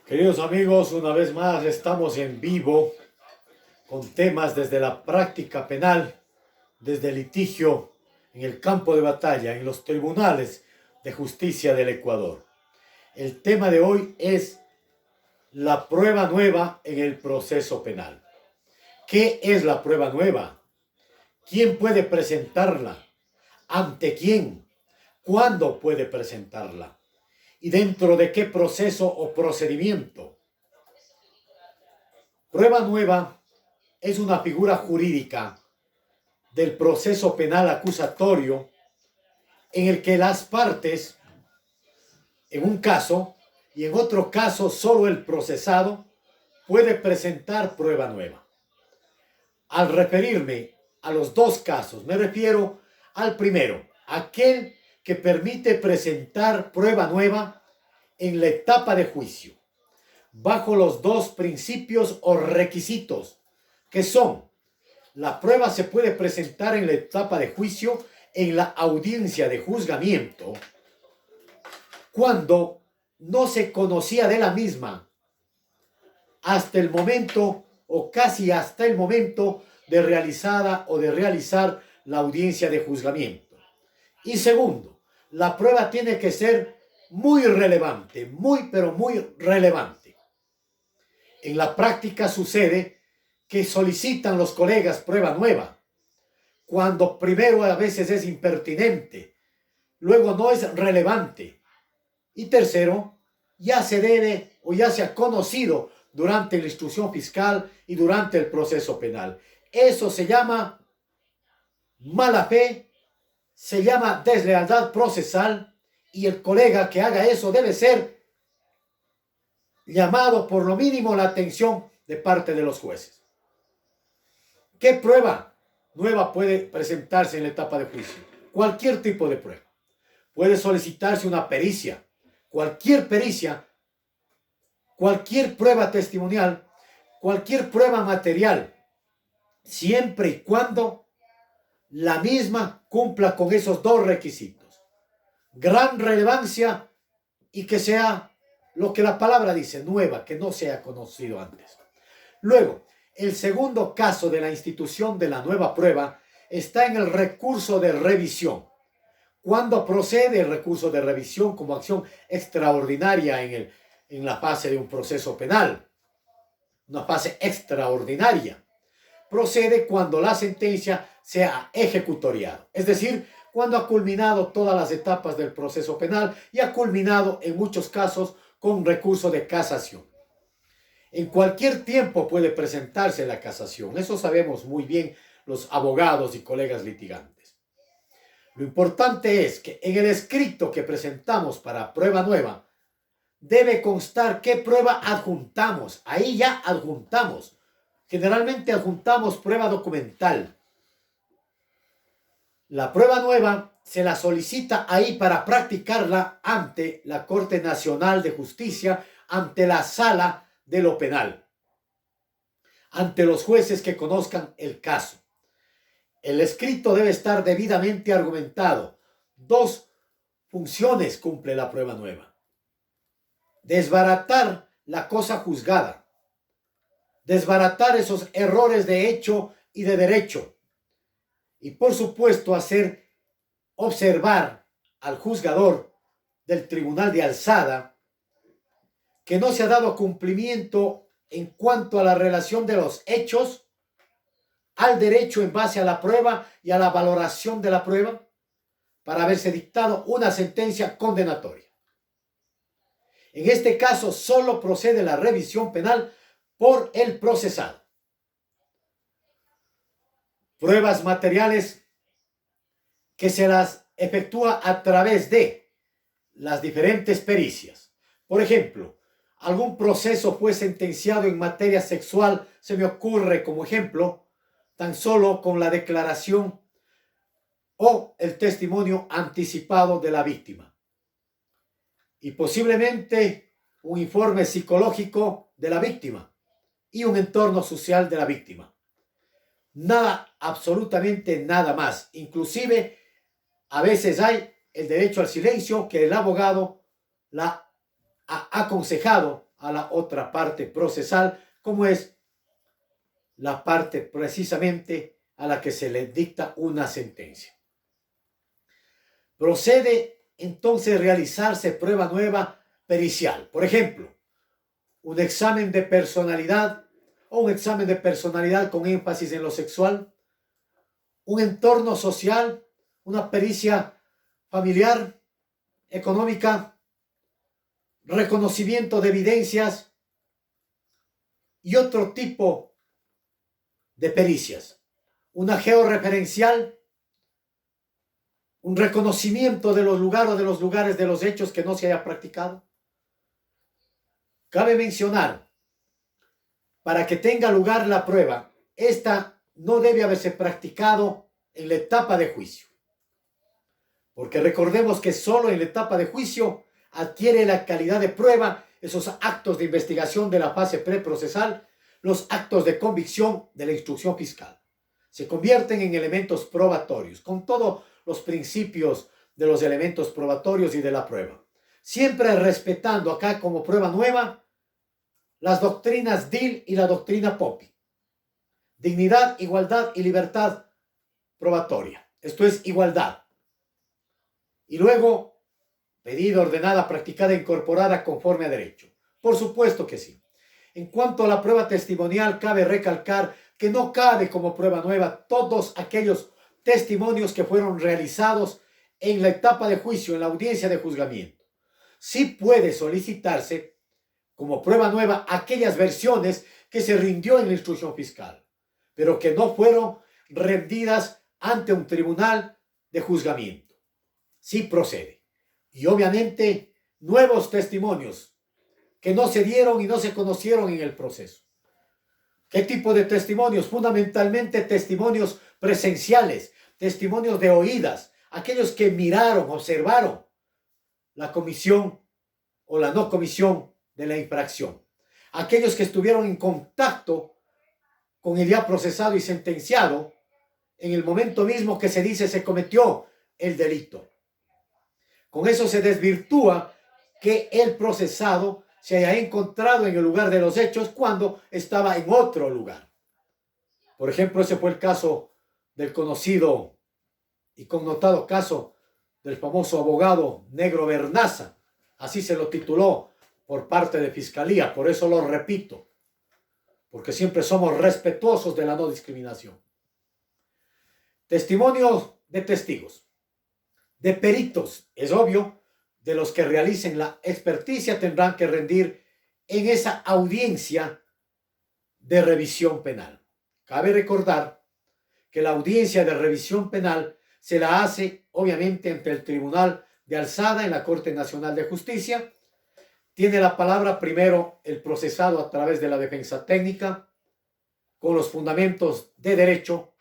Queridos amigos, una vez más estamos en vivo con temas desde la práctica penal, desde el litigio en el campo de batalla, en los tribunales de justicia del Ecuador. El tema de hoy es la prueba nueva en el proceso penal. ¿Qué es la prueba nueva? ¿Quién puede presentarla? ¿Ante quién? ¿Cuándo puede presentarla? ¿Y dentro de qué proceso o procedimiento? Prueba nueva es una figura jurídica del proceso penal acusatorio en el que las partes, en un caso y en otro caso solo el procesado, puede presentar prueba nueva. Al referirme a los dos casos, me refiero al primero, aquel que permite presentar prueba nueva en la etapa de juicio, bajo los dos principios o requisitos, que son: la prueba se puede presentar en la etapa de juicio, en la audiencia de juzgamiento, cuando no se conocía de la misma hasta el momento o casi hasta el momento de realizar la audiencia de juzgamiento. Y segundo, la prueba tiene que ser muy relevante, muy relevante. En la práctica sucede que solicitan los colegas prueba nueva, cuando primero a veces es impertinente, luego no es relevante, y tercero, ya se debe o ya se ha conocido durante la instrucción fiscal y durante el proceso penal. Eso se llama mala fe, se llama deslealtad procesal, y el colega que haga eso debe ser llamado por lo mínimo la atención de parte de los jueces. ¿Qué prueba nueva puede presentarse en la etapa de juicio? Cualquier tipo de prueba. Puede solicitarse una pericia, cualquier prueba testimonial, cualquier prueba material, siempre y cuando la misma cumpla con esos dos requisitos: gran relevancia y que sea lo que la palabra dice, nueva, que no se ha conocido antes. Luego, el segundo caso de la institución de la nueva prueba está en el recurso de revisión. Cuando procede el recurso de revisión como acción extraordinaria en la fase de un proceso penal, una fase extraordinaria, procede cuando la sentencia se ha ejecutoriado, es decir, cuando ha culminado todas las etapas del proceso penal y ha culminado en muchos casos con recurso de casación. En cualquier tiempo puede presentarse la casación, eso sabemos muy bien los abogados y colegas litigantes. Lo importante es que en el escrito que presentamos para prueba nueva debe constar qué prueba adjuntamos. Ahí ya adjuntamos. Generalmente adjuntamos prueba documental. La prueba nueva se la solicita ahí para practicarla ante la Corte Nacional de Justicia, ante la Sala de lo Penal, ante los jueces que conozcan el caso. El escrito debe estar debidamente argumentado. Dos funciones cumple la prueba nueva: desbaratar la cosa juzgada, desbaratar esos errores de hecho y de derecho, y por supuesto hacer observar al juzgador del tribunal de alzada que no se ha dado cumplimiento en cuanto a la relación de los hechos al derecho en base a la prueba y a la valoración de la prueba, para haberse dictado una sentencia condenatoria. En este caso solo procede la revisión penal por el procesado. Pruebas materiales que se las efectúa a través de las diferentes pericias. Por ejemplo, algún proceso fue sentenciado en materia sexual, se me ocurre como ejemplo, tan solo con la declaración o el testimonio anticipado de la víctima. Y posiblemente un informe psicológico de la víctima y un entorno social de la víctima. Nada, absolutamente nada más. Inclusive, a veces hay el derecho al silencio que el abogado la ha aconsejado a la otra parte procesal, como es la parte precisamente a la que se le dicta una sentencia. Procede entonces realizarse prueba nueva pericial. Por ejemplo, un examen de personalidad o un examen de personalidad con énfasis en lo sexual, un entorno social, una pericia familiar, económica, reconocimiento de evidencias y otro tipo de pericias, una georreferencial, un reconocimiento de los lugares de los hechos que no se haya practicado. Cabe mencionar, para que tenga lugar la prueba, esta no debe haberse practicado en la etapa de juicio, porque recordemos que solo en la etapa de juicio adquiere la calidad de prueba esos actos de investigación de la fase preprocesal, los actos de convicción de la instrucción fiscal. Se convierten en elementos probatorios, con todos los principios de los elementos probatorios y de la prueba. Siempre respetando acá como prueba nueva las doctrinas DIL y la doctrina POPI. Dignidad, igualdad y libertad probatoria. Esto es igualdad. Y luego, pedida, ordenada, practicada, incorporada conforme a derecho. Por supuesto que sí. En cuanto a la prueba testimonial, cabe recalcar que no cabe como prueba nueva todos aquellos testimonios que fueron realizados en la etapa de juicio, en la audiencia de juzgamiento. Sí puede solicitarse como prueba nueva aquellas versiones que se rindió en la instrucción fiscal, pero que no fueron rendidas ante un tribunal de juzgamiento. Sí procede. Y obviamente nuevos testimonios que no se dieron y no se conocieron en el proceso. ¿Qué tipo de testimonios? Fundamentalmente testimonios presenciales, testimonios de oídas, aquellos que miraron, observaron la comisión o la no comisión de la infracción. Aquellos que estuvieron en contacto con el ya procesado y sentenciado en el momento mismo que se dice se cometió el delito. Con eso se desvirtúa que el procesado se haya encontrado en el lugar de los hechos cuando estaba en otro lugar. Por ejemplo, ese fue el caso del conocido y connotado caso del famoso abogado Negro Bernaza. Así se lo tituló por parte de Fiscalía. Por eso lo repito, porque siempre somos respetuosos de la no discriminación. Testimonios de testigos, de peritos, es obvio, de los que realicen la experticia tendrán que rendir en esa audiencia de revisión penal. Cabe recordar que la audiencia de revisión penal se la hace obviamente ante el Tribunal de Alzada en la Corte Nacional de Justicia. Tiene la palabra primero el procesado a través de la defensa técnica con los fundamentos de derecho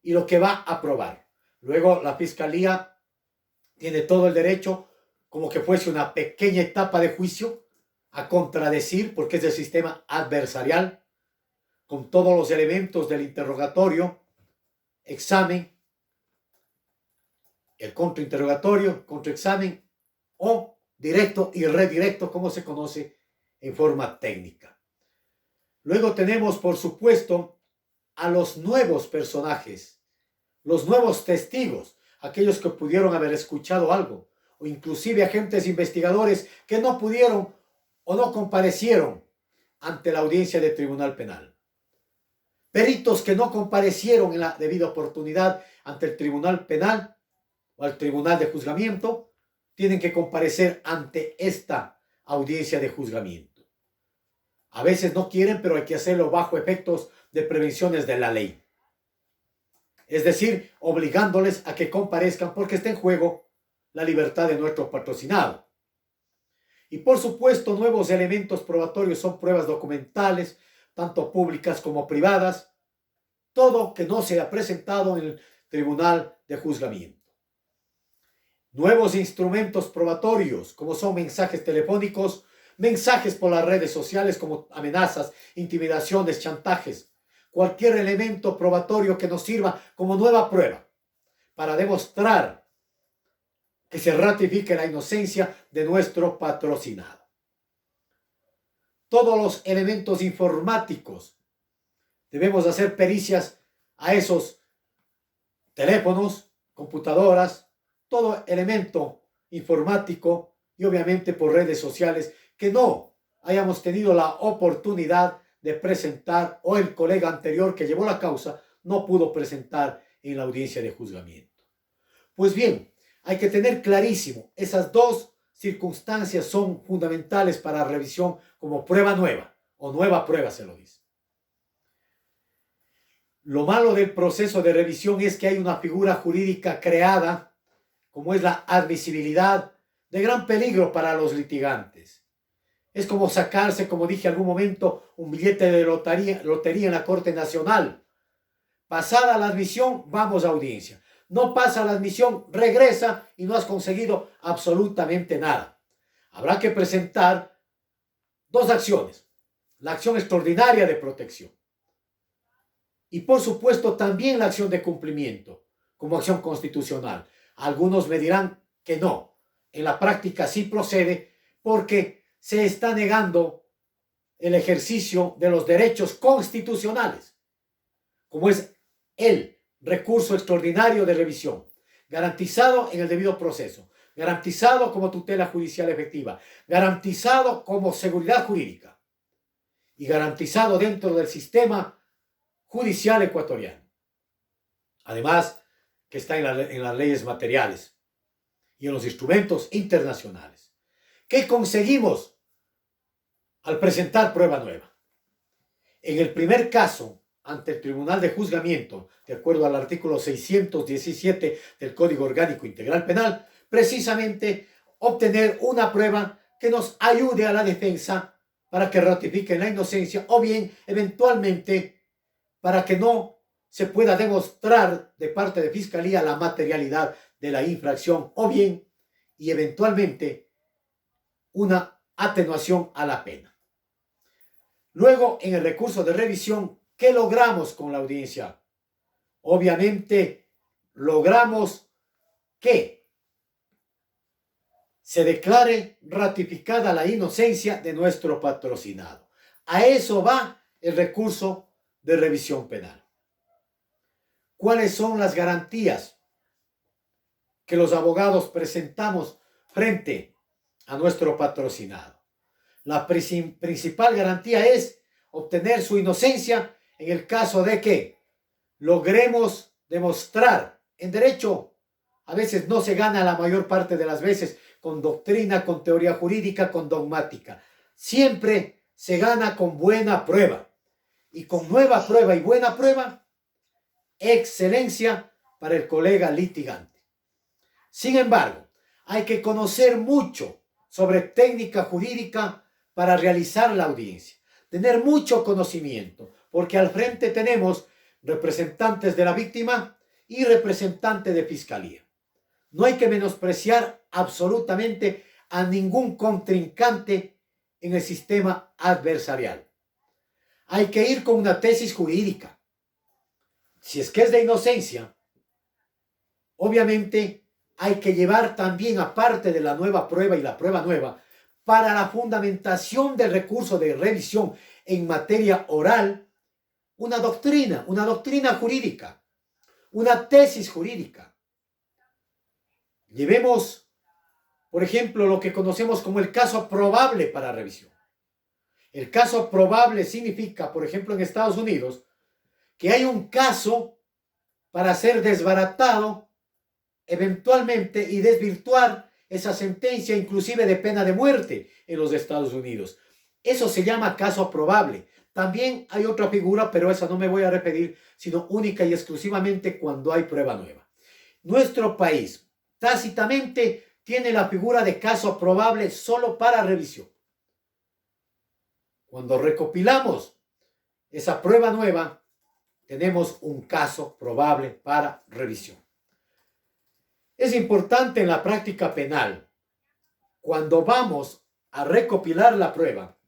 y lo que va a probar. Luego la Fiscalía tiene todo el derecho, como que fuese una pequeña etapa de juicio, a contradecir, porque es el sistema adversarial, con todos los elementos del interrogatorio, examen, el contrainterrogatorio, contraexamen o directo y redirecto, como se conoce en forma técnica. Luego tenemos, por supuesto, a los nuevos personajes, los nuevos testigos, aquellos que pudieron haber escuchado algo, o inclusive agentes investigadores que no pudieron o no comparecieron ante la audiencia de tribunal penal. Peritos que no comparecieron en la debida oportunidad ante el tribunal penal o al tribunal de juzgamiento, tienen que comparecer ante esta audiencia de juzgamiento. A veces no quieren, pero hay que hacerlo bajo efectos de prevenciones de la ley. Es decir, obligándoles a que comparezcan porque está en juego la libertad de nuestro patrocinado. Y por supuesto, nuevos elementos probatorios son pruebas documentales, tanto públicas como privadas, todo que no se ha presentado en el tribunal de juzgamiento. Nuevos instrumentos probatorios, como son mensajes telefónicos, mensajes por las redes sociales como amenazas, intimidaciones, chantajes, cualquier elemento probatorio que nos sirva como nueva prueba para demostrar que se ratifique la inocencia de nuestro patrocinado. Todos los elementos informáticos, debemos hacer pericias a esos teléfonos, computadoras, todo elemento informático y obviamente por redes sociales que no hayamos tenido la oportunidad de presentar o el colega anterior que llevó la causa no pudo presentar en la audiencia de juzgamiento. Pues bien, hay que tener clarísimo, esas dos circunstancias son fundamentales para revisión como prueba nueva o nueva prueba se lo dice. Lo malo del proceso de revisión es que hay una figura jurídica creada, como es la admisibilidad, de gran peligro para los litigantes. Es como sacarse, como dije en algún momento, un billete de lotería en la Corte Nacional. Pasada la admisión, vamos a audiencia. No pasa la admisión, regresa y no has conseguido absolutamente nada. Habrá que presentar dos acciones. La acción extraordinaria de protección. Y por supuesto también la acción de cumplimiento como acción constitucional. Algunos me dirán que no. En la práctica sí procede porque se está negando el ejercicio de los derechos constitucionales, como es el recurso extraordinario de revisión, garantizado en el debido proceso, garantizado como tutela judicial efectiva, garantizado como seguridad jurídica y garantizado dentro del sistema judicial ecuatoriano. Además, que está en las leyes materiales y en los instrumentos internacionales. ¿Qué conseguimos al presentar prueba nueva? En el primer caso, ante el Tribunal de Juzgamiento, de acuerdo al artículo 617 del Código Orgánico Integral Penal, precisamente obtener una prueba que nos ayude a la defensa para que ratifiquen la inocencia o bien, eventualmente, para que no se pueda demostrar de parte de Fiscalía la materialidad de la infracción o bien, y eventualmente, una atenuación a la pena. Luego, en el recurso de revisión, ¿qué logramos con la audiencia? Obviamente, logramos que se declare ratificada la inocencia de nuestro patrocinado. A eso va el recurso de revisión penal. ¿Cuáles son las garantías que los abogados presentamos frente a nuestro patrocinado? La principal garantía es obtener su inocencia en el caso de que logremos demostrar. En derecho, a veces no se gana la mayor parte de las veces con doctrina, con teoría jurídica, con dogmática. Siempre se gana con buena prueba. Y con nueva prueba y buena prueba, excelencia para el colega litigante. Sin embargo, hay que conocer mucho sobre técnica jurídica para realizar la audiencia. Tener mucho conocimiento, porque al frente tenemos representantes de la víctima y representantes de fiscalía. No hay que menospreciar absolutamente a ningún contrincante en el sistema adversarial. Hay que ir con una tesis jurídica. Si es que es de inocencia, obviamente hay que llevar también, aparte de la nueva prueba y la prueba nueva, para la fundamentación del recurso de revisión en materia oral, una doctrina jurídica, una tesis jurídica. Llevemos, por ejemplo, lo que conocemos como el caso probable para revisión. El caso probable significa, por ejemplo, en Estados Unidos, que hay un caso para ser desbaratado eventualmente y desvirtuar esa sentencia, inclusive de pena de muerte en los Estados Unidos. Eso se llama caso probable. También hay otra figura, pero esa no me voy a referir, sino única y exclusivamente cuando hay prueba nueva. Nuestro país tácitamente tiene la figura de caso probable solo para revisión. Cuando recopilamos esa prueba nueva, tenemos un caso probable para revisión. Es importante en la práctica penal, cuando vamos a recopilar la prueba,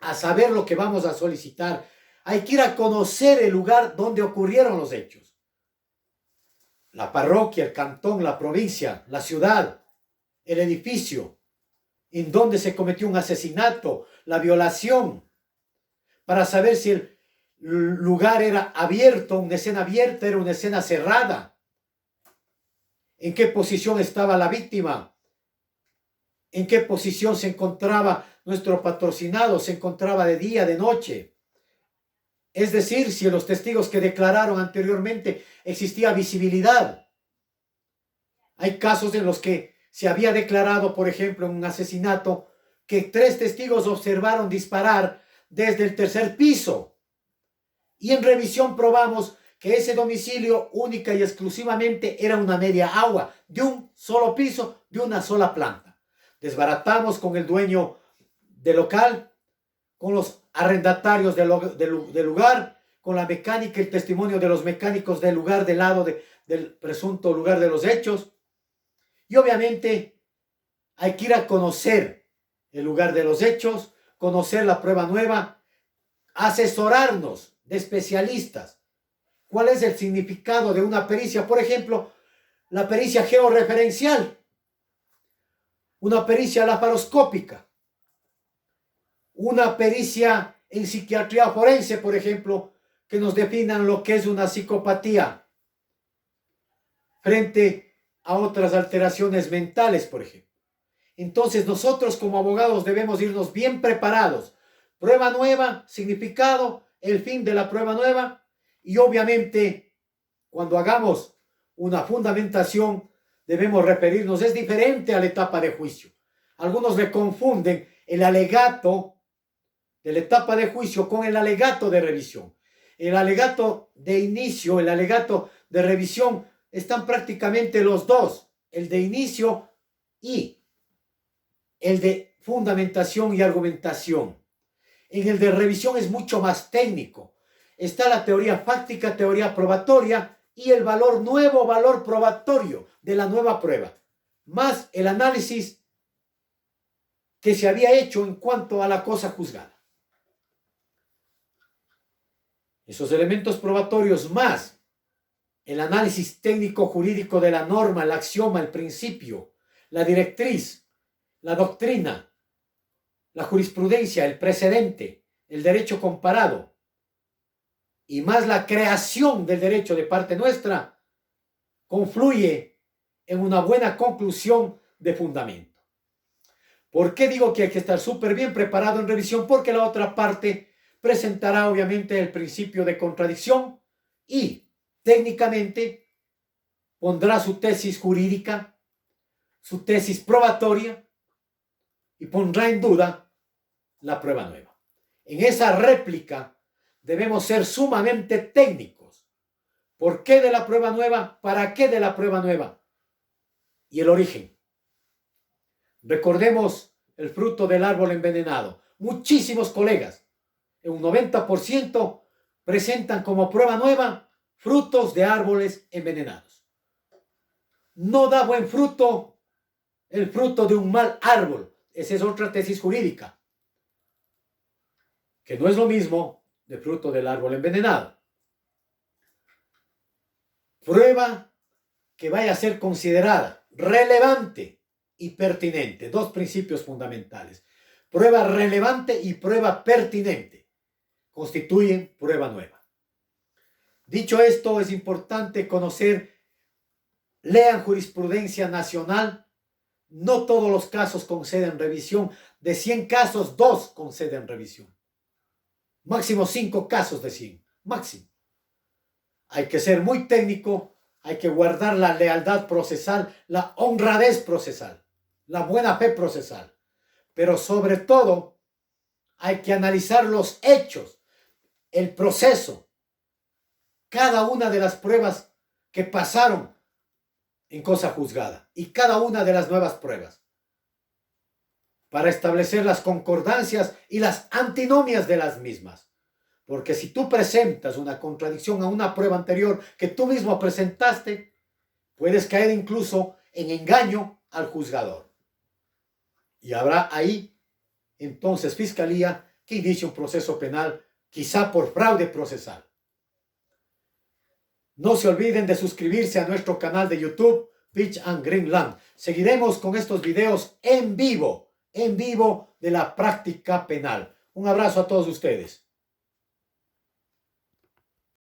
a saber lo que vamos a solicitar, hay que ir a conocer el lugar donde ocurrieron los hechos. La parroquia, el cantón, la provincia, la ciudad, el edificio en donde se cometió un asesinato, la violación, para saber si el lugar era abierto, una escena abierta, era una escena cerrada, en qué posición estaba la víctima, en qué posición se encontraba nuestro patrocinado, se encontraba de día, de noche. Es decir, si en los testigos que declararon anteriormente existía visibilidad. Hay casos en los que se había declarado, por ejemplo, en un asesinato, que 3 testigos observaron disparar desde el 3er piso. Y en revisión probamos que ese domicilio única y exclusivamente era una media agua, de un solo piso, de una sola planta. Desbaratamos con el dueño del local, con los arrendatarios del lugar, con la mecánica, el testimonio de los mecánicos del lugar, del lado del presunto lugar de los hechos. Y obviamente hay que ir a conocer el lugar de los hechos, conocer la prueba nueva, asesorarnos de especialistas. ¿Cuál es el significado de una pericia? Por ejemplo, la pericia georreferencial, una pericia laparoscópica, una pericia en psiquiatría forense, por ejemplo, que nos definan lo que es una psicopatía frente a otras alteraciones mentales, por ejemplo. Entonces nosotros como abogados debemos irnos bien preparados. Prueba nueva, significado, el fin de la prueba nueva, y obviamente cuando hagamos una fundamentación debemos referirnos, es diferente a la etapa de juicio. Algunos le confunden el alegato de la etapa de juicio con el alegato de revisión. El alegato de inicio, el alegato de revisión, están prácticamente los dos, el de inicio y el de fundamentación y argumentación. En el de revisión es mucho más técnico. Está la teoría fáctica, teoría probatoria y el valor nuevo, valor probatorio de la nueva prueba, más el análisis que se había hecho en cuanto a la cosa juzgada. Esos elementos probatorios más el análisis técnico jurídico de la norma, el axioma, el principio, la directriz, la doctrina, la jurisprudencia, el precedente, el derecho comparado y más la creación del derecho de parte nuestra, confluye en una buena conclusión de fundamento. ¿Por qué digo que hay que estar súper bien preparado en revisión? Porque la otra parte presentará obviamente el principio de contradicción y técnicamente pondrá su tesis jurídica, su tesis probatoria y pondrá en duda la prueba nueva. En esa réplica debemos ser sumamente técnicos. ¿Por qué de la prueba nueva? ¿Para qué de la prueba nueva? Y el origen. Recordemos el fruto del árbol envenenado. Muchísimos colegas, en un 90%, presentan como prueba nueva frutos de árboles envenenados. No da buen fruto el fruto de un mal árbol. Esa es otra tesis jurídica, que no es lo mismo de fruto del árbol envenenado. Prueba que vaya a ser considerada relevante y pertinente. 2 principios fundamentales. Prueba relevante y prueba pertinente constituyen prueba nueva. Dicho esto, es importante conocer, lean jurisprudencia nacional. No todos los casos conceden revisión. De 100 casos, 2 conceden revisión. Máximo 5 casos de 100. Máximo. Hay que ser muy técnico, hay que guardar la lealtad procesal, la honradez procesal, la buena fe procesal. Pero sobre todo, hay que analizar los hechos, el proceso, cada una de las pruebas que pasaron en cosa juzgada y cada una de las nuevas pruebas para establecer las concordancias y las antinomias de las mismas. Porque si tú presentas una contradicción a una prueba anterior que tú mismo presentaste, puedes caer incluso en engaño al juzgador. Y habrá ahí entonces Fiscalía que inicie un proceso penal, quizá por fraude procesal. No se olviden de suscribirse a nuestro canal de YouTube, Pitch and Greenland. Seguiremos con estos videos en vivo de la práctica penal. Un abrazo a todos ustedes.